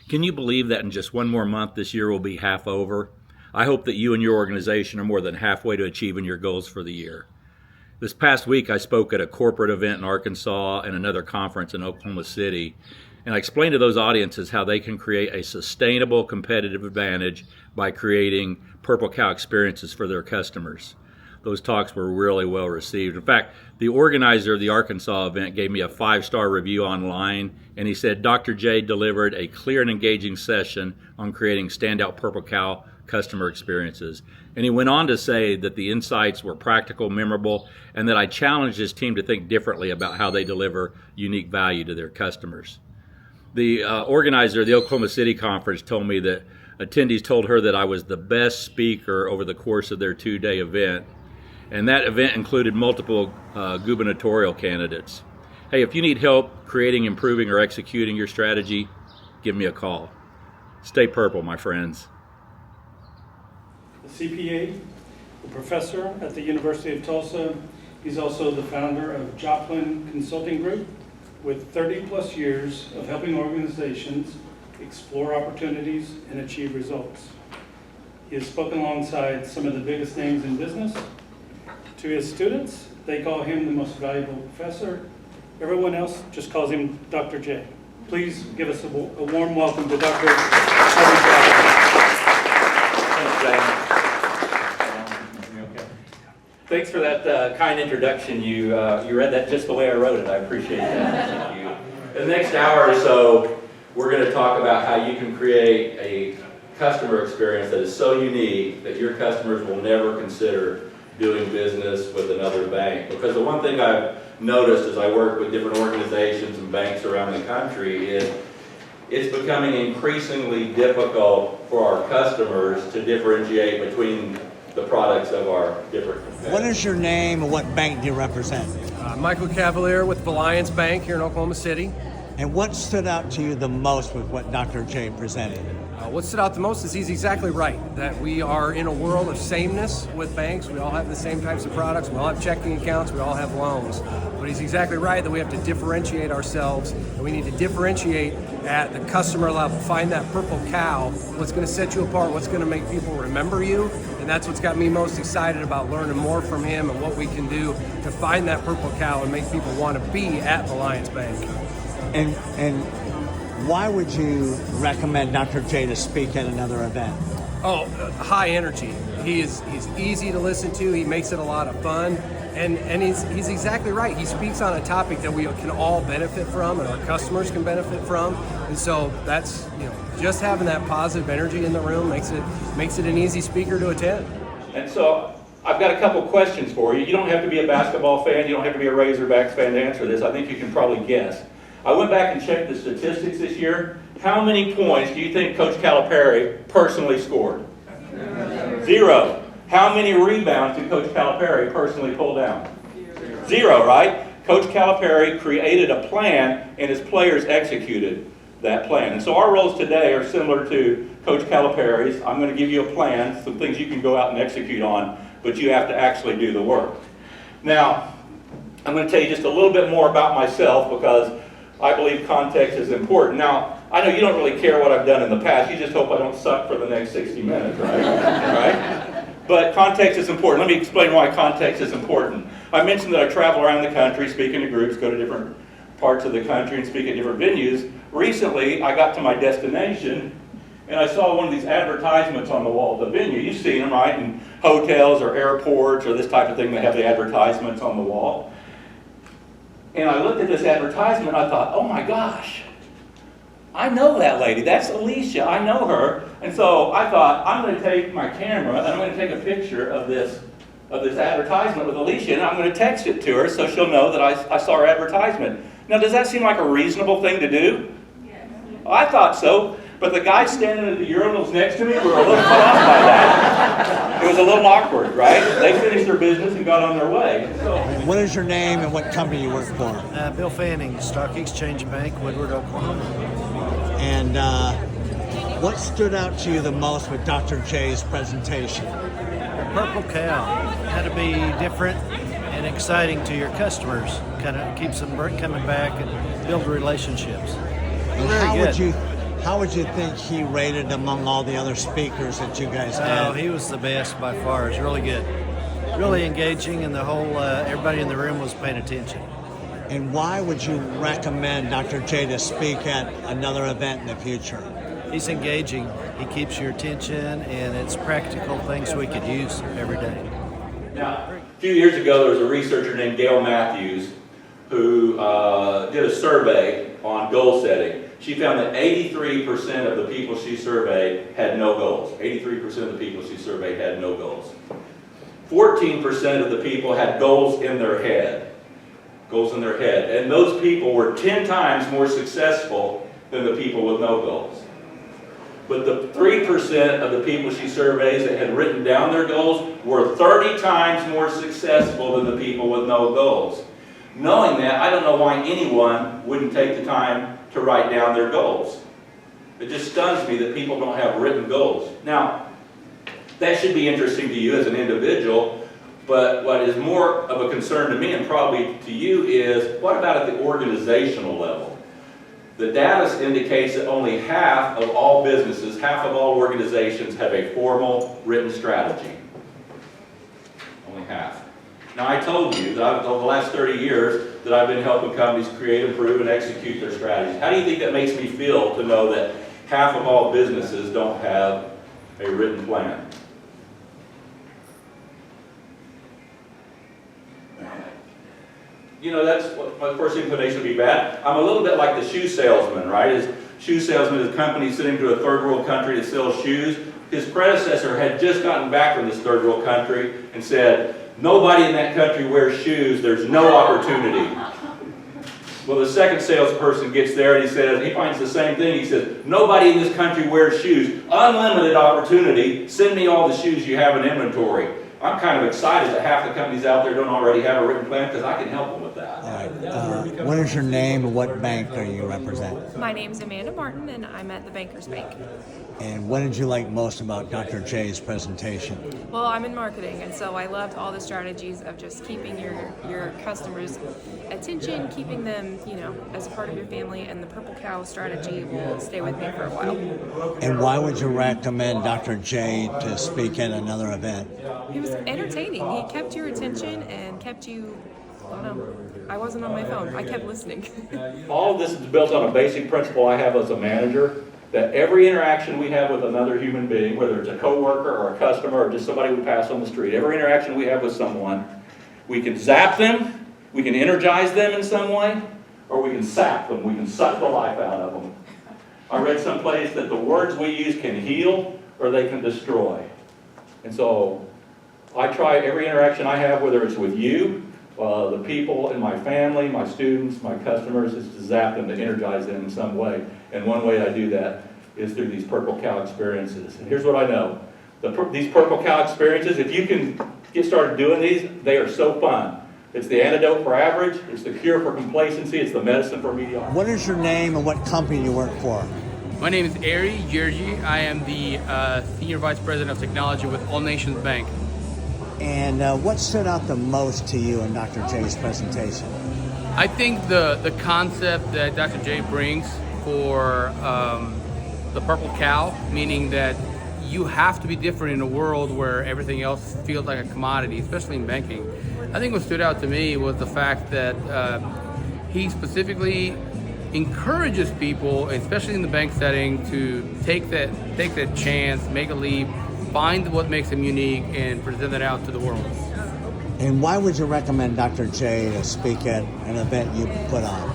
Can you believe that in just one more month this year will be half over? I hope that you and your organization are more than halfway to achieving your goals for the year. This past week, I spoke at a corporate event in Arkansas and another conference in Oklahoma City, and I explained to those audiences how they can create a sustainable competitive advantage by creating Purple Cow experiences for their customers. Those talks were really well received. In fact, the organizer of the Arkansas event gave me a 5-star review online, and he said Dr. J delivered a clear and engaging session on creating standout Purple Cow customer experiences. And he went on to say that the insights were practical, memorable, and that I challenged his team to think differently about how they deliver unique value to their customers. The organizer of the Oklahoma City conference told me that attendees told her that I was the best speaker over the course of their 2-day event. And that event included multiple gubernatorial candidates. Hey, if you need help creating, improving, or executing your strategy, give me a call. Stay purple, my friends. A CPA, a professor at the University of Tulsa. He's also the founder of Joplin Consulting Group, with 30-plus years of helping organizations explore opportunities and achieve results. He has spoken alongside some of the biggest names in business. To his students, they call him the most valuable professor. Everyone else just calls him Dr. J. Please give us a warm welcome to Dr. Thanks for that kind introduction. You read that just the way I wrote it. I appreciate that. Thank you. In the next hour or so, we're going to talk about how you can create a customer experience that is so unique that your customers will never consider doing business with another bank. Because the one thing I've noticed as I work with different organizations and banks around the country is it's becoming increasingly difficult for our customers to differentiate between the products of our different competitors. What is your name and what bank do you represent? Michael Cavalier with Alliance Bank here in Oklahoma City. And what stood out to you the most with what Dr. J presented? What stood out the most is he's exactly right, that we are in a world of sameness with banks. We all have the same types of products. We all have checking accounts. We all have loans. But he's exactly right that we have to differentiate ourselves, and we need to differentiate at the customer level. Find that purple cow, what's going to set you apart, what's going to make people remember you. And that's what's got me most excited about learning more from him and what we can do to find that purple cow and make people want to be at Alliance Bank. And why would you recommend Dr. J to speak at another event? High energy. He's easy to listen to. He makes it a lot of fun. And he's exactly right. He speaks on a topic that we can all benefit from and our customers can benefit from. And so that's, just having that positive energy in the room makes it an easy speaker to attend. And so I've got a couple questions for you. You don't have to be a basketball fan. You don't have to be a Razorbacks fan to answer this. I think you can probably guess. I went back and checked the statistics this year. How many points do you think Coach Calipari personally scored? 0. How many rebounds did Coach Calipari personally pull down? 0, right? Coach Calipari created a plan and his players executed that plan. And so our roles today are similar to Coach Calipari's. I'm going to give you a plan, some things you can go out and execute on, but you have to actually do the work. Now, I'm going to tell you just a little bit more about myself because I believe context is important. Now, I know you don't really care what I've done in the past. You just hope I don't suck for the next 60 minutes, right? Right? But context is important. Let me explain why context is important. I mentioned that I travel around the country, speaking to groups, go to different parts of the country and speak at different venues. Recently, I got to my destination and I saw one of these advertisements on the wall of the venue. You've seen them, right? In hotels or airports or this type of thing, they have the advertisements on the wall. And I looked at this advertisement and I thought, oh my gosh, I know that lady. That's Alicia. I know her. And so I thought, I'm going to take my camera and I'm going to take a picture of this advertisement with Alicia and I'm going to text it to her so she'll know that I saw her advertisement. Now, does that seem like a reasonable thing to do? Yes. Well, I thought so. But the guys standing at the urinals next to me were a little put off by that. It was a little awkward, right? They finished their business and got on their way. So, what is your name and what company you work for? Bill Fanning, Stock Exchange Bank, Woodward, Oklahoma. And what stood out to you the most with Dr. J's presentation? Purple Cow. How to be different and exciting to your customers. Kind of keeps them coming back and build relationships. And Very how good. would you How would you think he rated among all the other speakers that you guys Oh, had? he was the best by far. It was really good, really engaging, and the whole everybody in the room was paying attention. And why would you recommend Dr. J to speak at another event in the future? He's engaging. He keeps your attention, and it's practical things we could use every day. Now, a few years ago, there was a researcher named Gail Matthews who did a survey on goal setting. She found that 83% of the people she surveyed had no goals. 83% of the people she surveyed had no goals. 14% of the people had goals in their head. Goals in their head. And those people were 10 times more successful than the people with no goals. But the 3% of the people she surveys that had written down their goals were 30 times more successful than the people with no goals. Knowing that, I don't know why anyone wouldn't take the time to write down their goals. It just stuns me that people don't have written goals. Now, that should be interesting to you as an individual, but what is more of a concern to me and probably to you is, what about at the organizational level? The data indicates that only half of all businesses, half of all organizations have a formal written strategy. Only half. Now, I told you that over the last 30 years that I've been helping companies create, improve, and execute their strategies. How do you think that makes me feel to know that half of all businesses don't have a written plan? You know, that's what my first inclination would be bad. I'm a little bit like the shoe salesman, right? His shoe salesman is a company sending to a third world country to sell shoes. His predecessor had just gotten back from this third world country and said, nobody in that country wears shoes, there's no opportunity. Well, the second salesperson gets there and he finds the same thing. He says, nobody in this country wears shoes, unlimited opportunity, send me all the shoes you have in inventory. I'm kind of excited that half the companies out there don't already have a written plan because I can help them with that. All right. What is your name and what bank do you represent? My name's Amanda Martin, and I'm at the Bankers Bank. And what did you like most about Dr. J's presentation? Well, I'm in marketing, and so I loved all the strategies of just keeping your customers' attention, keeping them, as a part of your family, and the Purple Cow strategy will stay with me for a while. And why would you recommend Dr. J to speak at another event? He was entertaining. He kept your attention and kept you, I wasn't on my phone. I kept listening. All of this is built on a basic principle I have as a manager, that every interaction we have with another human being, whether it's a coworker or a customer or just somebody we pass on the street, every interaction we have with someone, we can zap them, we can energize them in some way, or we can sap them, we can suck the life out of them. I read someplace that the words we use can heal or they can destroy. And so I try every interaction I have, whether it's with you, the people in my family, my students, my customers, is to zap them, to energize them in some way. And one way I do that is through these Purple Cow experiences. And here's what I know. These Purple Cow experiences, if you can get started doing these, they are so fun. It's the antidote for average, it's the cure for complacency, it's the medicine for mediocrity. What is your name and what company you work for? My name is Ari Georgi. I am the Senior Vice President of Technology with All Nations Bank. And what stood out the most to you in Dr. J's presentation? I think the concept that Dr. J brings for the Purple Cow, meaning that you have to be different in a world where everything else feels like a commodity, especially in banking. I think what stood out to me was the fact that he specifically encourages people, especially in the bank setting, to take that chance, make a leap, find what makes them unique, and present it out to the world. And why would you recommend Dr. J to speak at an event you put on?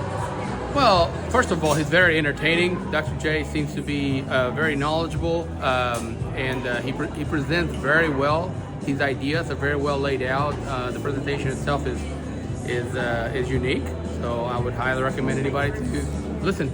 Well, first of all, he's very entertaining. Dr. J seems to be very knowledgeable, and he presents very well. His ideas are very well laid out. The presentation itself is unique, so I would highly recommend anybody to listen.